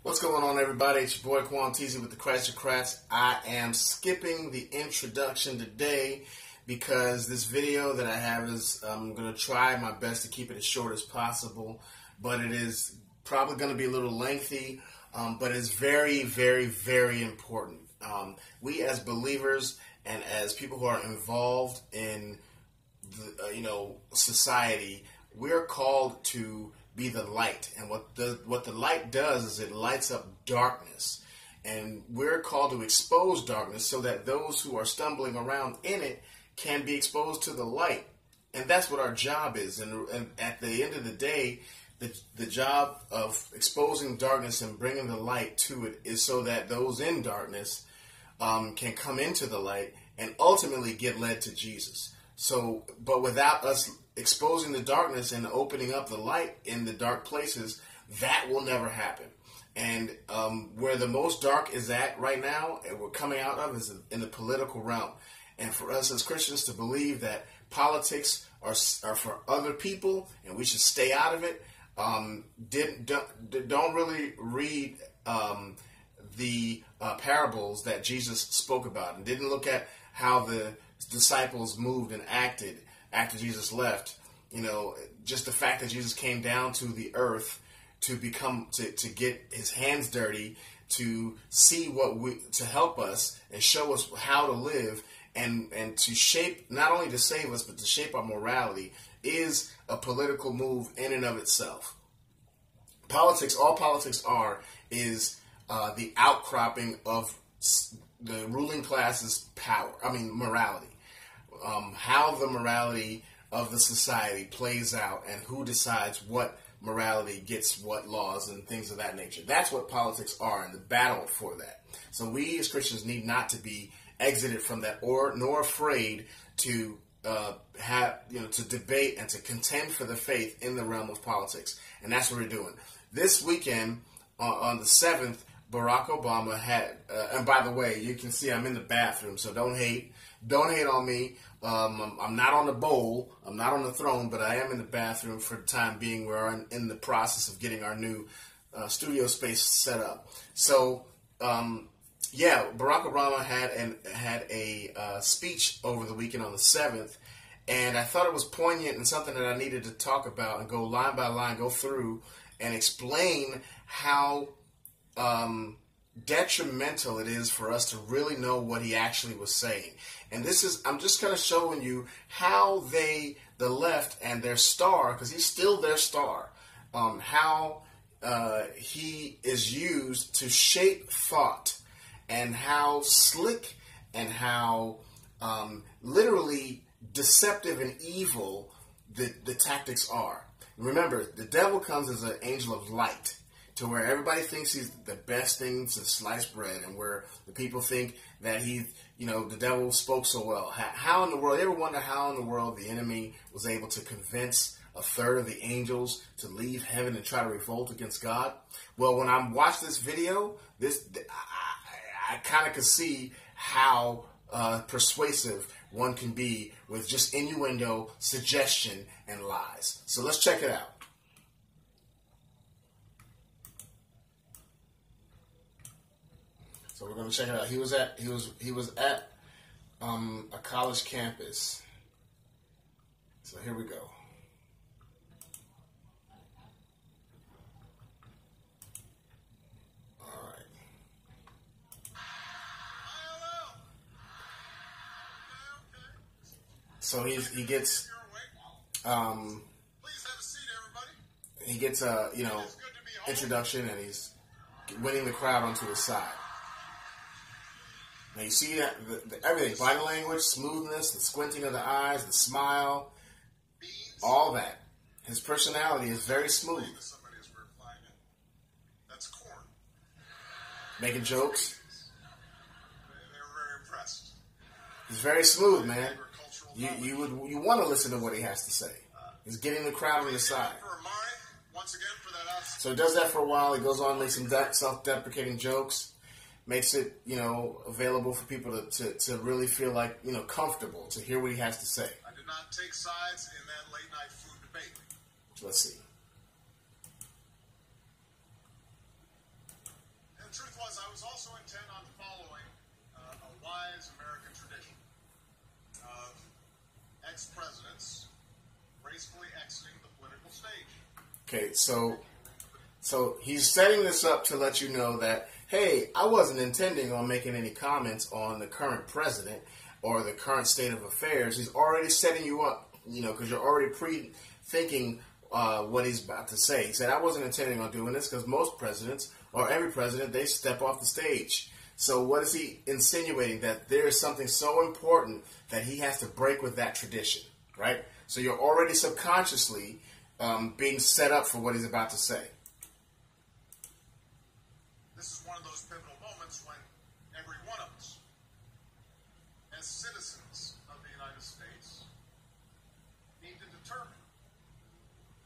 What's going on, everybody? It's your boy Quan Teasy with the Christocrats. I am skipping the introduction today because this video that I have is, I'm going to try my best to keep it as short as possible, but it is probably going to be a little lengthy, but it's very, very, very important. We as believers and as people who are involved in society, we're called to be the light, and what the light does is it lights up darkness, and we're called to expose darkness so that those who are stumbling around in it can be exposed to the light, and that's what our job is. And at the end of the day, the job of exposing darkness and bringing the light to it is so that those in darkness can come into the light and ultimately get led to Jesus. So, but without us exposing the darkness and opening up the light in the dark places, that will never happen. And where the most dark is at right now, and we're coming out of, is in the political realm. And for us as Christians to believe that politics are for other people and we should stay out of it, don't really read the parables that Jesus spoke about, and didn't look at how the disciples moved and acted after Jesus left. Just the fact that Jesus came down to the earth to get his hands dirty, to see to help us and show us how to live, and to shape, not only to save us, but to shape our morality, is a political move in and of itself. Politics, all politics is the outcropping of the ruling class's morality. How the morality of the society plays out and who decides what morality gets what laws and things of that nature. That's what politics are, and the battle for that. So we as Christians need not to be exited from that, nor afraid to to debate and to contend for the faith in the realm of politics. And that's what we're doing. This weekend, on the 7th, Barack Obama had, and by the way, you can see I'm in the bathroom, so don't hate on me. I'm not on the bowl, I'm not on the throne, but I am in the bathroom for the time being. We're in the process of getting our new studio space set up. So, Barack Obama had a speech over the weekend on the 7th, and I thought it was poignant and something that I needed to talk about and go line by line, go through and explain how detrimental it is for us to really know what he actually was saying. And I'm just kind of showing you how the left and their star, because he's still their star, how he is used to shape thought, and how slick and how literally deceptive and evil the tactics are. Remember, the devil comes as an angel of light, to where everybody thinks he's the best thing to slice bread, and where the people think that the devil spoke so well. How in the world, you ever wonder how in the world the enemy was able to convince a third of the angels to leave heaven and try to revolt against God? Well, when I watched this video, I kind of could see how persuasive one can be with just innuendo, suggestion, and lies. So let's check it out. So we're going to check it out. He was at a college campus. So here we go. All right. So he gets introduction, and he's winning the crowd onto his side. Now you see that everything, body language, smoothness, the squinting of the eyes, the smile, all that. His personality is very smooth. That's corn. Making jokes. They were very impressed. He's very smooth, man. You want to listen to what he has to say. He's getting the crowd on his side. So he does that for a while. He goes on, makes some self-deprecating jokes. Makes it, available for people to really feel like, comfortable to hear what he has to say. I did not take sides in that late night food debate. Let's see. Okay, so he's setting this up to let you know that, hey, I wasn't intending on making any comments on the current president or the current state of affairs. He's already setting you up, because you're already pre-thinking what he's about to say. He said, I wasn't intending on doing this because most presidents, or every president, they step off the stage. So what is he insinuating? That there is something so important that he has to break with that tradition, right? So you're already subconsciously being set up for what he's about to say. This is one of those pivotal moments when every one of us, as citizens of the United States, need to determine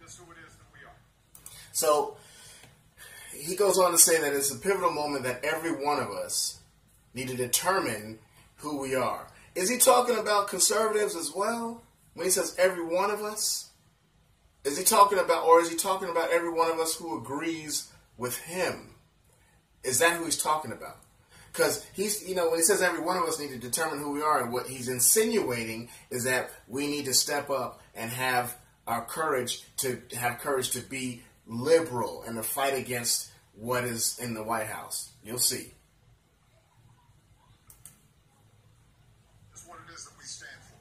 just who it is that we are. So he goes on to say that it's a pivotal moment that every one of us need to determine who we are. Is he talking about conservatives as well? When he says every one of us? Is he talking about every one of us who agrees with him? Is that who he's talking about? Because when he says every one of us need to determine who we are, and what he's insinuating is that we need to step up and have courage to be liberal and to fight against what is in the White House. You'll see. It's what it is that we stand for.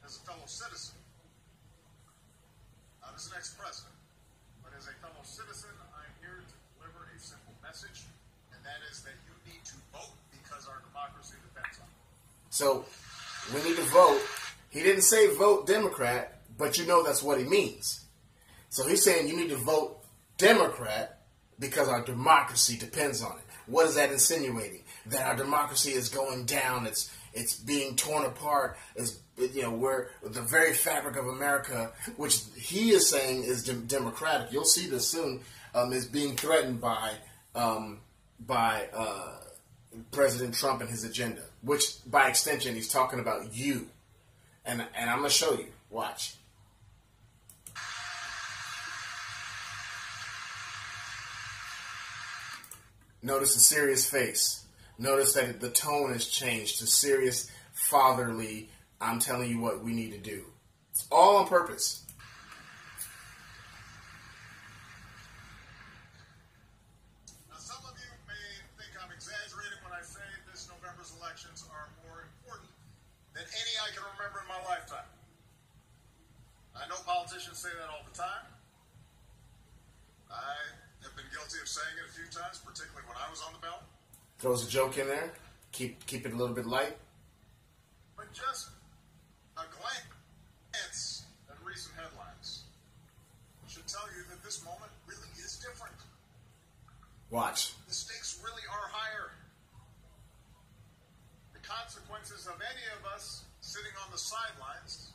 As a fellow citizen, not as an ex-president, but as a fellow citizen, I'm here to deliver a simple message, and that is that you need to vote because our democracy depends on it. So we need to vote. He didn't say vote Democrat, but that's what he means. So he's saying you need to vote Democrat because our democracy depends on it. What is that insinuating? That our democracy is going down. It's being torn apart. Where the very fabric of America, which he is saying is democratic. You'll see this soon. Is being threatened by President Trump and his agenda. Which, by extension, he's talking about you. And I'm gonna show you. Watch. Notice the serious face. Notice that the tone has changed to serious, fatherly, I'm telling you what we need to do. It's all on purpose. Now, some of you may think I'm exaggerating when I say this November's elections are more important than any I can remember in my lifetime. I know politicians say that all the time. I have been guilty of saying it a few times, particularly when I was on the ballot. Throws a joke in there. Keep it a little bit light. But just a glance at recent headlines should tell you that this moment really is different. Watch. The stakes really are higher. The consequences of any of us sitting on the sidelines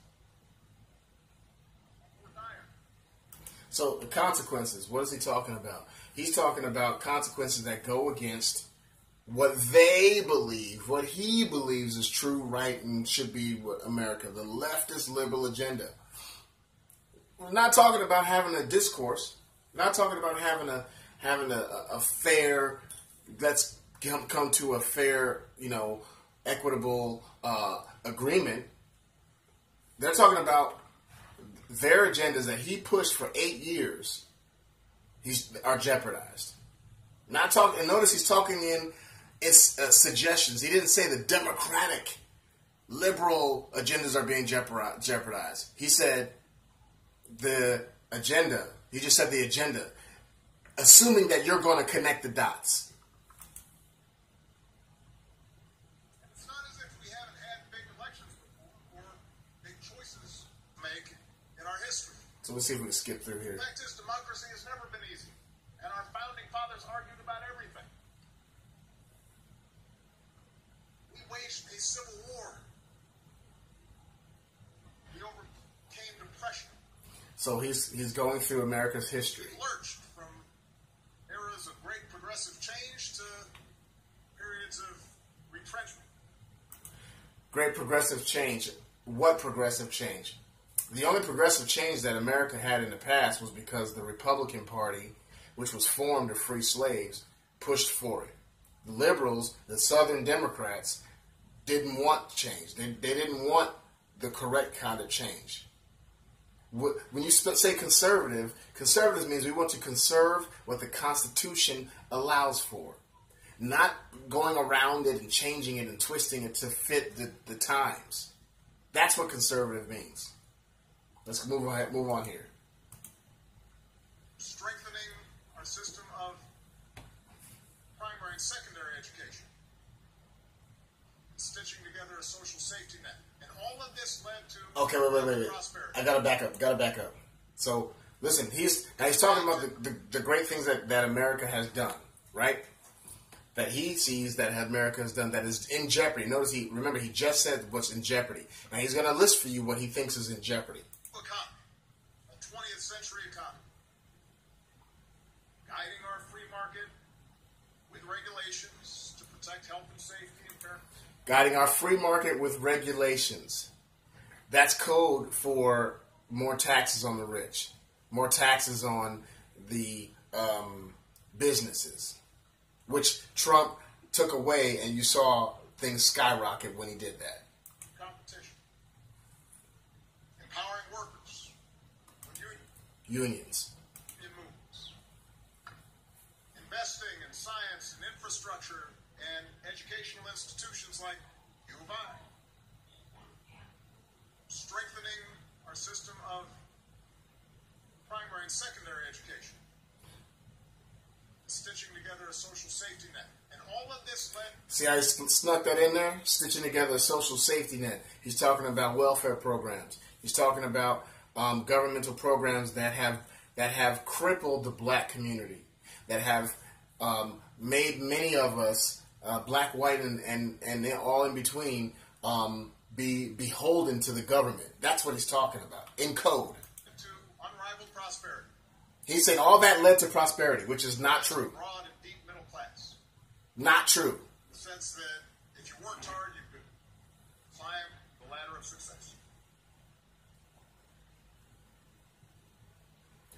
were dire. So the consequences, what is he talking about? He's talking about consequences that go against what they believe, what he believes is true, right, and should be what America, the leftist liberal agenda. We're not talking about having a discourse. We're not talking about having a fair, let's come to a fair, equitable agreement. They're talking about their agendas that he pushed for 8 years are jeopardized. Not talking, and notice he's talking in suggestions. He didn't say the democratic, liberal agendas are being jeopardized. He said the agenda. He just said the agenda, assuming that you're going to connect the dots. It's not as if we haven't had big elections before or big choices to make in our history. So let's see if we can skip through here. The fact is, democracy has never been easy, and our founding fathers argued about everything. We waged a civil war. We overcame depression. So he's going through America's history. We lurched from eras of great progressive change to periods of retrenchment. Great progressive change. What progressive change? The only progressive change that America had in the past was because the Republican Party, which was formed of free slaves, pushed for it. The liberals, the Southern Democrats, didn't want change. They didn't want the correct kind of change. When you say conservative, conservative means we want to conserve what the Constitution allows for. Not going around it and changing it and twisting it to fit the times. That's what conservative means. Let's move on here. Strengthening our system of primary and secondary education. Stitching together a social safety net. And all of this led to Okay, wait. prosperity. I gotta back up. So, listen, he's talking about the great things that America has done, right? That he sees that America has done that is in jeopardy. Notice he just said what's in jeopardy. Now he's going to list for you what he thinks is in jeopardy. Economy, a 20th century economy, guiding our free market with regulations to protect health and safety and fairness. Guiding our free market with regulations. That's code for more taxes on the rich, more taxes on the businesses, which Trump took away, and you saw things skyrocket when he did that. Competition. Empowering workers. Unions. In movements. Investing in science and infrastructure and educational institutions like U of I. Strengthening our system of primary and secondary education. Stitching together a social safety net. And all of this led... See how he snuck that in there? Stitching together a social safety net. He's talking about welfare programs. He's talking about governmental programs that have crippled the black community, that have made many of us, black, white, and all in between, be beholden to the government. That's what he's talking about, in code. To unrivaled prosperity. He's saying all that led to prosperity, which is not true. Broad and deep middle class. Not true. In the sense that if you worked hard, you could climb the ladder of success.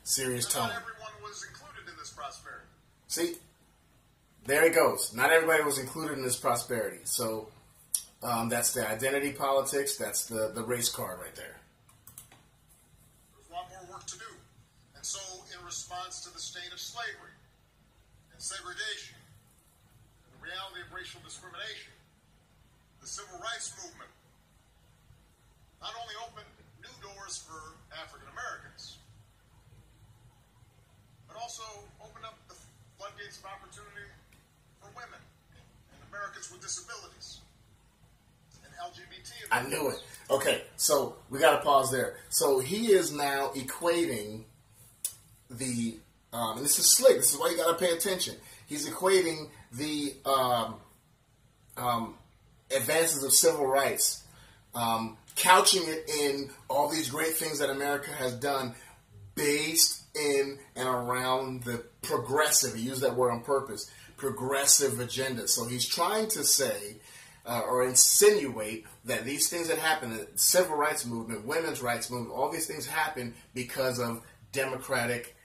Serious But tone. not everyone was included in this prosperity. See? There he goes. Not everybody was included in this prosperity. So that's the identity politics. That's the race card right there. There's a lot more work to do. And so, in response to the state of slavery and segregation, and the reality of racial discrimination, the civil rights movement not only opened new doors for African Americans, but also opened up the floodgates of opportunity for women and Americans with disabilities and LGBT. I knew it. Okay, so we got to pause there. So he is now equating the, and this is slick. This is why you got to pay attention. He's equating the advances of civil rights, couching it in all these great things that America has done, based in and around the progressive, he used that word on purpose, progressive agenda. So he's trying to say or insinuate that these things that happen, the civil rights movement, women's rights movement, all these things happen because of democratic,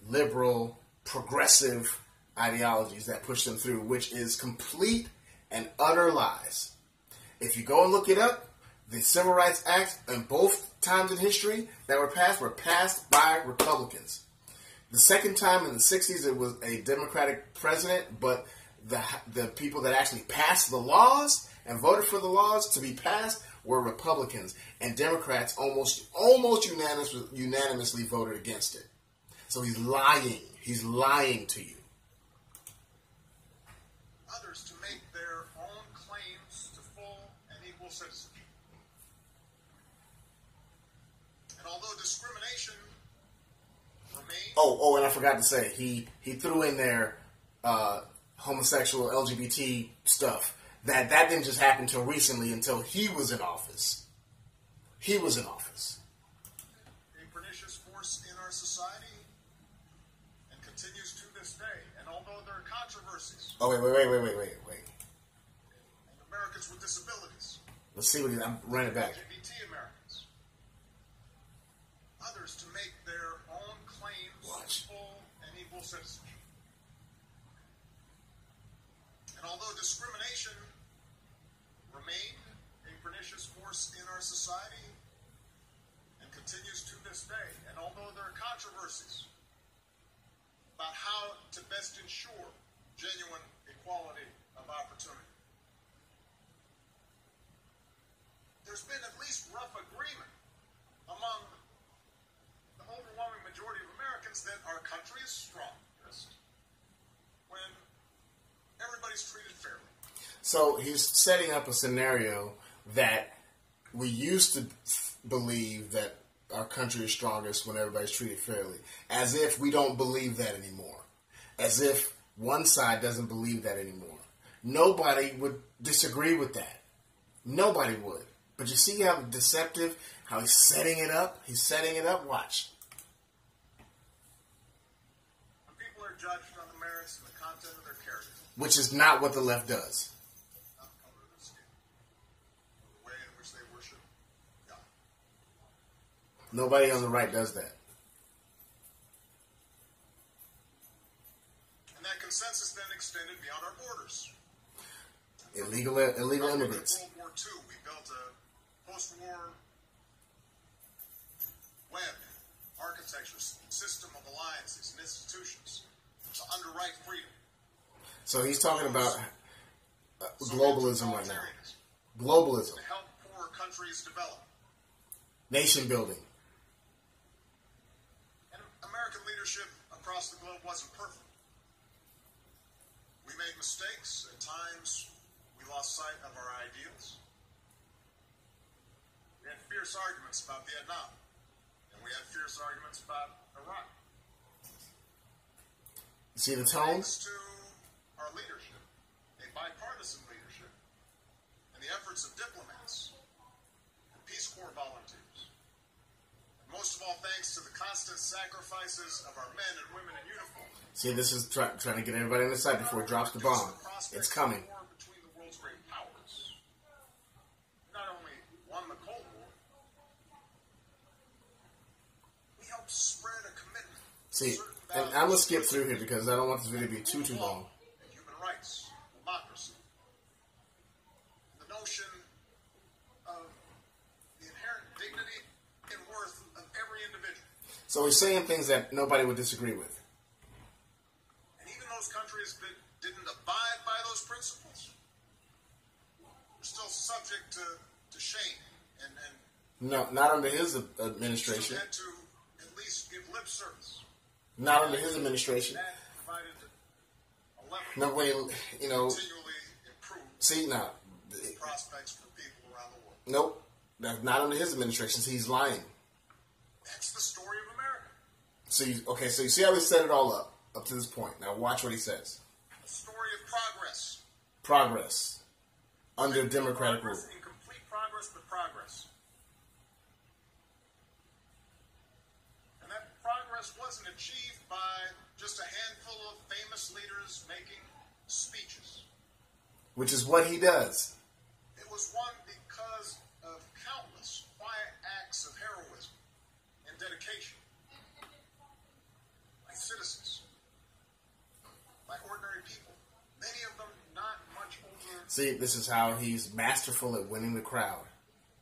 liberal, progressive ideologies that push them through, which is complete and utter lies. If you go and look it up, the Civil Rights Act in both times in history that were passed by Republicans. The second time in the 60s, it was a Democratic president, but the people that actually passed the laws and voted for the laws to be passed were Republicans, and Democrats almost unanimously voted against it. So he's lying. He's lying to you. Others to make their own claims to full and equal citizenship. And although discrimination remains... Oh, and I forgot to say, he threw in there homosexual LGBT stuff. That didn't just happen until recently, until he was in office. He was in office. A pernicious force in our society and continues to this day. And although there are controversies... Oh, wait. And Americans with disabilities. Let's see what I'm running back. LGBT Americans. Others to make their own claims to full and equal citizenship. And although discrimination remained a pernicious force in our society and continues to this day, controversies about how to best ensure genuine equality of opportunity. There's been at least rough agreement among the overwhelming majority of Americans that our country is strongest when everybody's treated fairly. So he's setting up a scenario that we used to believe that our country is strongest when everybody's treated fairly, as if we don't believe that anymore, as if one side doesn't believe that anymore. Nobody would disagree with that. Nobody would. But you see how deceptive, how he's setting it up? He's setting it up. Watch. When people are judged on the merits and the content of their character, Which is not what the left does. not the color of their skin, or the way in which they worship God. Nobody on the right does that. And that consensus then extended beyond our borders. Illegal immigrants. After World War II, we built a post-war web, architecture, system of alliances and institutions to underwrite freedom. So he's talking about globalism right now. Globalism. To help poor countries develop. Nation building. And American leadership across the globe wasn't perfect. We made mistakes. At times, we lost sight of our ideals. We had fierce arguments about Vietnam. And we had fierce arguments about Iraq. See the tone? Thanks to our leadership, a bipartisan leadership, and the efforts of diplomats and Peace Corps volunteers. And most of all, thanks to the constant sacrifices of our men and women in uniform. See, this is trying to get everybody on the side before it drops the bomb. It's coming. War between the world's great powers. Not only won the Cold War, we helped spread a commitment. See, and I'm going to skip through here because I don't want this video to be too long. Human rights, democracy, the notion of the inherent dignity and worth of every individual. So he's saying things that nobody would disagree with. And even those countries that didn't abide by those principles are still subject to shame and No, not under his still administration. had to at least give lip service. Not under his administration. That provided a level No way, you know. continually improve See, now. prospects for people around the world. Nope. That's not under his administration. He's lying. That's the story of America. So you see how they set it all up to this point. Now watch what he says. A story of progress. Progress under democratic rule. Progress, incomplete progress, but progress. And that progress wasn't achieved by just a handful of famous leaders making speeches. Which is what he does. It was won because of countless quiet acts of heroism and dedication by citizens, by ordinary people, many of them not much older. See, this is how he's masterful at winning the crowd,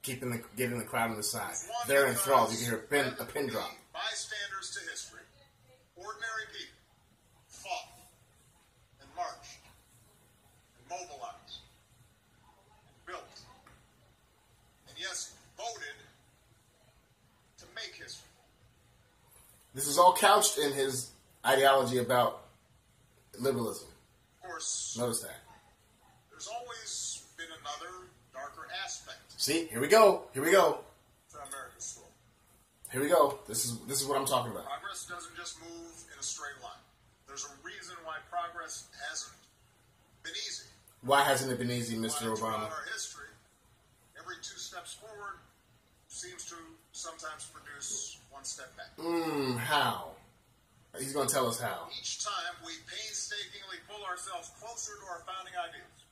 getting the crowd on the side. They're enthralled. You can hear a pin drop. Bystanders to history, ordinary people, fought and marched and mobilized and built and yes, voted to make history. This is all couched in his ideology about liberalism. Of course, Notice that. there's always been another darker aspect See, here we go. Here we go. to America's story. Here we go. This is what I'm talking about. Progress doesn't just move in a straight line. There's a reason why progress hasn't been easy. Why hasn't it been easy, Mr. Why Obama? throughout our history, every 2 steps forward seems to sometimes produce 1 step back. How? He's going to tell us how. Each time we painstakingly pull ourselves closer to our founding ideals.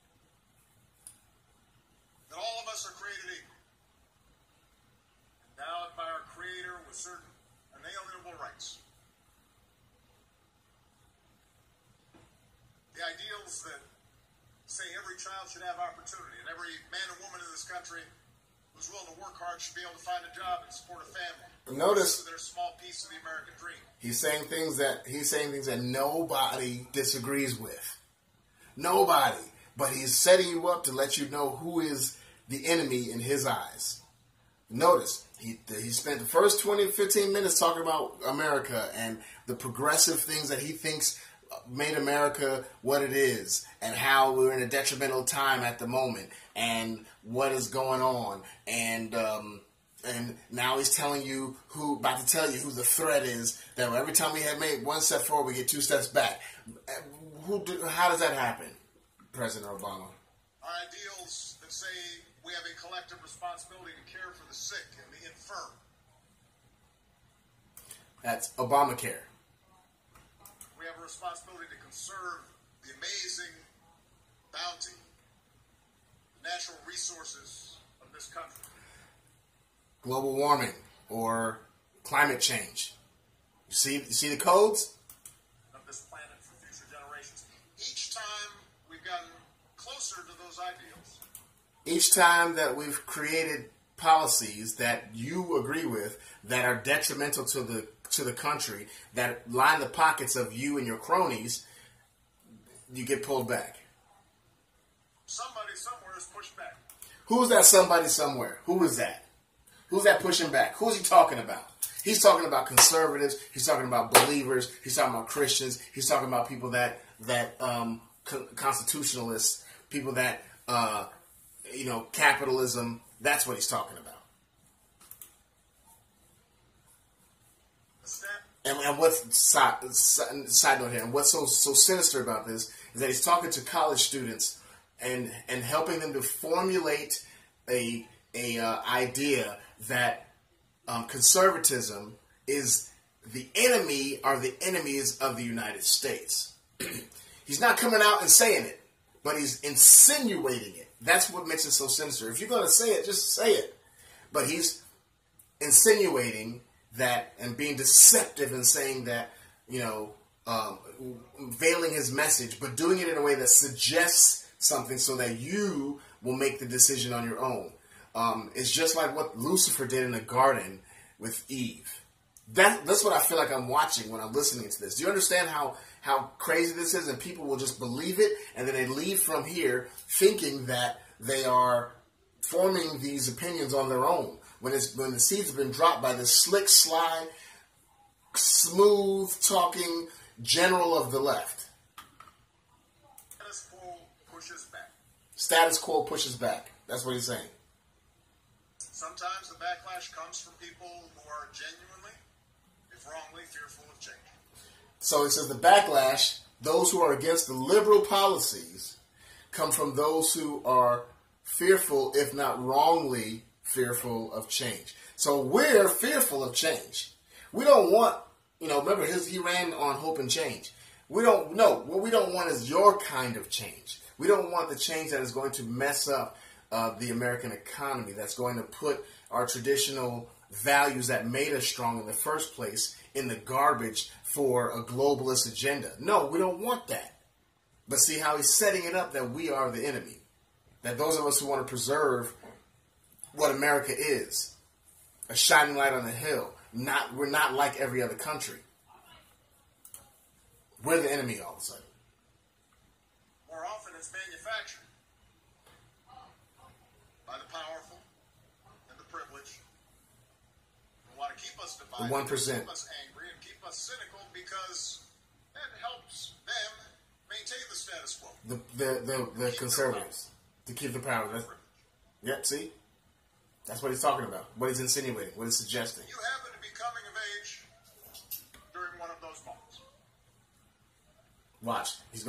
That all of us are created equal. Endowed by our Creator with certain inalienable rights. The ideals that say every child should have opportunity and every man and woman in this country who's willing to work hard should be able to find a job and support a family. Notice Their small piece keys to the American dream. He's saying things that nobody disagrees with. Nobody. But he's setting you up to let you know who is the enemy in his eyes. Notice, he spent the first 20, 15 minutes talking about America and the progressive things that he thinks made America what it is, and how we're in a detrimental time at the moment, and what is going on, and now he's telling you about to tell you who the threat is. That every time we have made one step forward, we get 2 steps back. How does that happen, President Obama? Our ideals that say we have a collective responsibility to care for the sick and the infirm. That's Obamacare. We have a responsibility to conserve the amazing bounty, the natural resources of this country. Global warming or climate change. You see the codes? Of this planet for future generations. Each time we've gotten closer to those ideals. Each time that we've created policies that you agree with that are detrimental to the country, that line the pockets of you and your cronies, you get pulled back. Somebody somewhere is pushed back. Who's that somebody somewhere? Who is that? Who's that pushing back? Who's he talking about? He's talking about conservatives. He's talking about believers. He's talking about Christians. He's talking about people that constitutionalists, people that capitalism. That's what he's talking about. And what's side note here, and what's so sinister about this is that he's talking to college students and helping them to formulate a idea that conservatism is the enemy or the enemies of the United States. He's not coming out and saying it, but he's insinuating it. That's what makes it so sinister. If you're going to say it, just say it. But he's insinuating that and being deceptive and saying that, veiling his message, but doing it in a way that suggests something so that you will make the decision on your own. It's just like what Lucifer did in the garden with Eve. That's what I feel like I'm watching when I'm listening to this. Do you understand how crazy this is? And people will just believe it, and then they leave from here thinking that they are forming these opinions on their own. When the seeds have been dropped by this slick, sly, smooth-talking general of the left. Status quo pushes back. Status quo pushes back. That's what he's saying. Sometimes the backlash comes from people who are genuinely, if wrongly, fearful of change. So he says the backlash, those who are against the liberal policies, come from those who are fearful, if not wrongly, fearful of change. So we're fearful of change. We don't want, remember he ran on hope and change. We don't know. What we don't want is your kind of change. We don't want the change that is going to mess up the American economy, that's going to put our traditional values that made us strong in the first place in the garbage for a globalist agenda. No, we don't want that. But see how he's setting it up that we are the enemy. That those of us who want to preserve what America is, a shining light on the hill, we're not like every other country. We're the enemy all of a sudden. More often it's manufactured by the powerful and the privileged who want to keep us divided, the 1%. keep us angry, and keep us cynical because that helps them maintain the status quo. The conservatives. To keep the power. Yep, see? That's what he's talking about. What he's insinuating. What he's suggesting. You happen to be coming of age during one of those moments. Watch. He's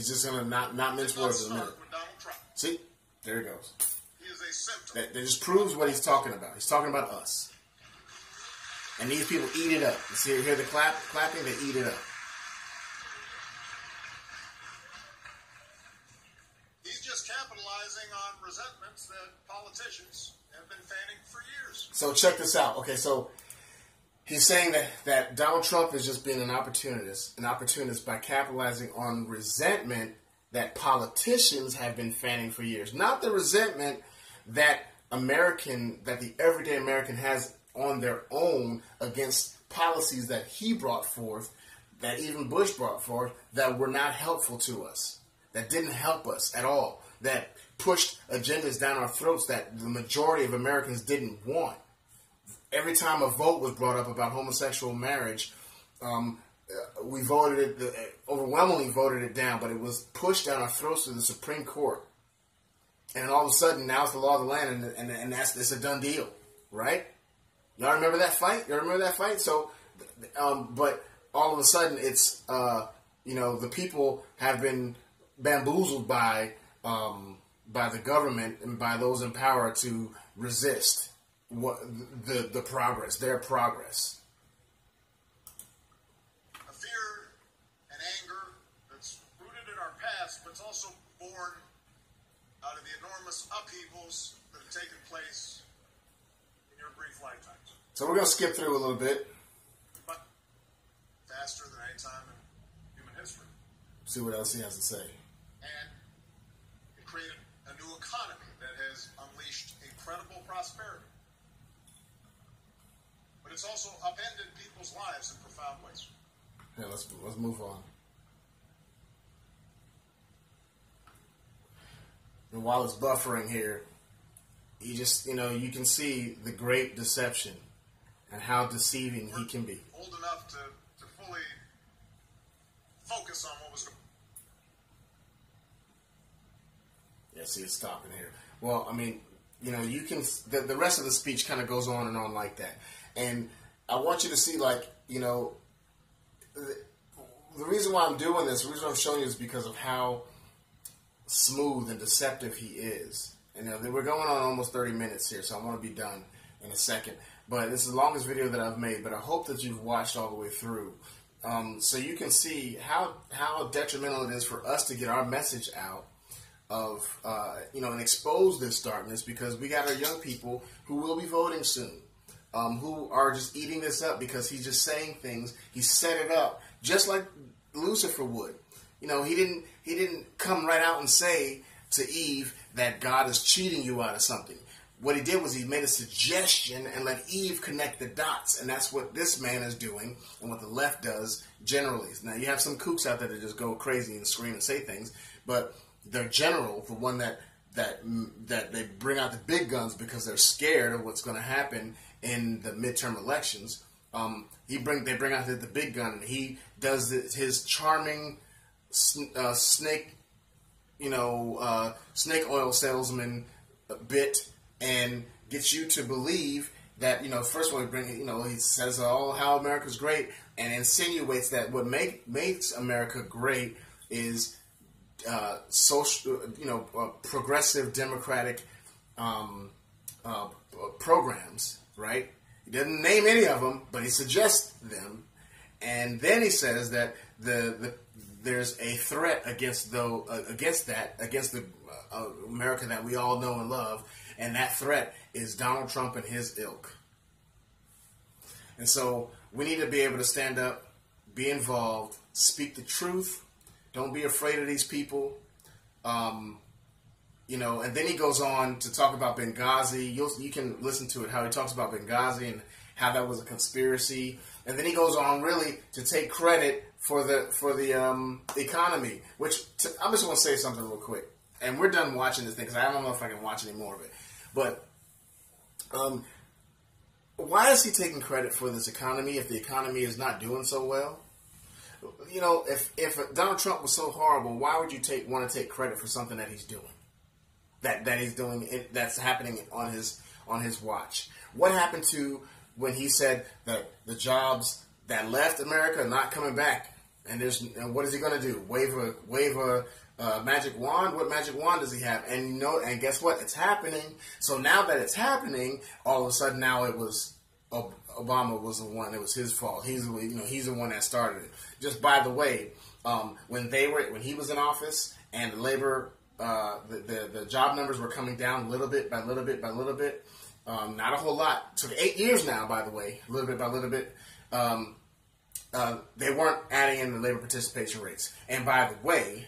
just gonna not mince words in a minute. With Donald Trump. See? There he goes. He is a symptom. That just proves what he's talking about. He's talking about us. And these people eat it up. You see, hear the clapping? They eat it up. He's just capitalizing on resentments that politicians have been fanning for years. So check this out. Okay, so he's saying that Donald Trump is just being an opportunist by capitalizing on resentment that politicians have been fanning for years. Not the resentment that the everyday American has on their own against policies that he brought forth, that even Bush brought forth, that were not helpful to us, that didn't help us at all, that pushed agendas down our throats that the majority of Americans didn't want. Every time a vote was brought up about homosexual marriage, we voted it, overwhelmingly voted it down, but it was pushed down our throats to the Supreme Court. And all of a sudden, now it's the law of the land, and it's a done deal, right? Y'all remember that fight? Y'all remember that fight? So, but all of a sudden, it's, the people have been bamboozled by the government and by those in power to resist the progress, their progress. A fear and anger that's rooted in our past, but it's also born out of the enormous upheavals that have taken place in your brief lifetimes. So we're going to skip through a little bit. But faster than any time in human history. See what else he has to say. And it created a new economy that has unleashed incredible prosperity. But it's also upended people's lives in profound ways. Yeah, let's move on. And while it's buffering here, you just, you can see the great deception and how deceiving he can be. Old enough to fully focus on what was going on. Yeah, see, it's stopping here. Well, I mean, you can, the rest of the speech kind of goes on and on like that. And I want you to see, the reason why I'm doing this, the reason I'm showing you is because of how smooth and deceptive he is. And we're going on almost 30 minutes here, so I want to be done in a second. But this is the longest video that I've made, but I hope that you've watched all the way through. So you can see how detrimental it is for us to get our message out of, and expose this darkness, because we got our young people who will be voting soon, who are just eating this up because he's just saying things. He set it up just like Lucifer would. He didn't come right out and say to Eve that God is cheating you out of something. What he did was he made a suggestion and let Eve connect the dots. And that's what this man is doing and what the left does generally. Now, you have some kooks out there that just go crazy and scream and say things, but the general, the one that they bring out the big guns because they're scared of what's going to happen in the midterm elections, they bring out the big gun, and he does his charming snake oil salesman bit, and gets you to believe that, first of all, he says, how America's great, and insinuates that what makes America great is social, progressive democratic programs, right? He doesn't name any of them, but he suggests them, and then he says that there's a threat against the America that we all know and love, and that threat is Donald Trump and his ilk. And so we need to be able to stand up, be involved, speak the truth. Don't be afraid of these people. And then he goes on to talk about Benghazi. You can listen to it, how he talks about Benghazi and how that was a conspiracy. And then he goes on really to take credit for the economy, which I'm just going to say something real quick. And we're done watching this thing because I don't know if I can watch any more of it. But why is he taking credit for this economy if the economy is not doing so well? If Donald Trump was so horrible, why would you want to take credit for something that he's doing? That he's doing, that's happening on his watch. What happened to when he said that the jobs that left America are not coming back? And what is he going to do? Wave a magic wand? What magic wand does he have? And and guess what? It's happening. So now that it's happening, all of a sudden now it was Obama was the one. It was his fault. He's the one that started it. Just by the way, when he was in office and labor, the job numbers were coming down little bit by little bit by little bit. Not a whole lot. It took 8 years now, by the way, little bit by little bit. They weren't adding in the labor participation rates. And by the way,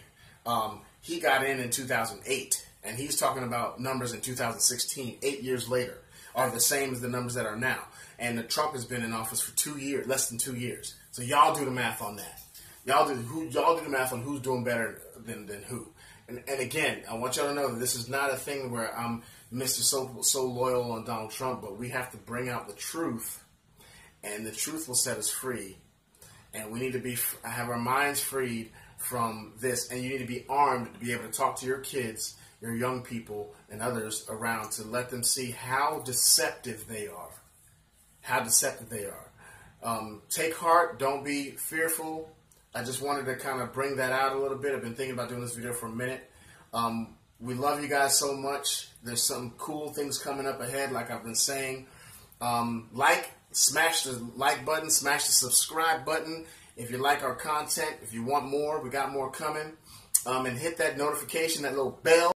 he got in 2008, and he's talking about numbers in 2016, 8 years later. are the same as the numbers that are now. And Trump has been in office for 2 years, less than 2 years. So y'all do the math on that. Y'all do the math on who's doing better than who. And again, I want y'all to know that this is not a thing where I'm Mr. So loyal on Donald Trump, but we have to bring out the truth, and the truth will set us free. And we need to have our minds freed from this, and you need to be armed to be able to talk to your kids, your young people, and others around to let them see how deceptive they are. How deceptive they are. Take heart. Don't be fearful. I just wanted to kind of bring that out a little bit. I've been thinking about doing this video for a minute. We love you guys so much. There's some cool things coming up ahead, like I've been saying. Smash the like button, smash the subscribe button if you like our content. If you want more, we got more coming. And hit that notification, that little bell.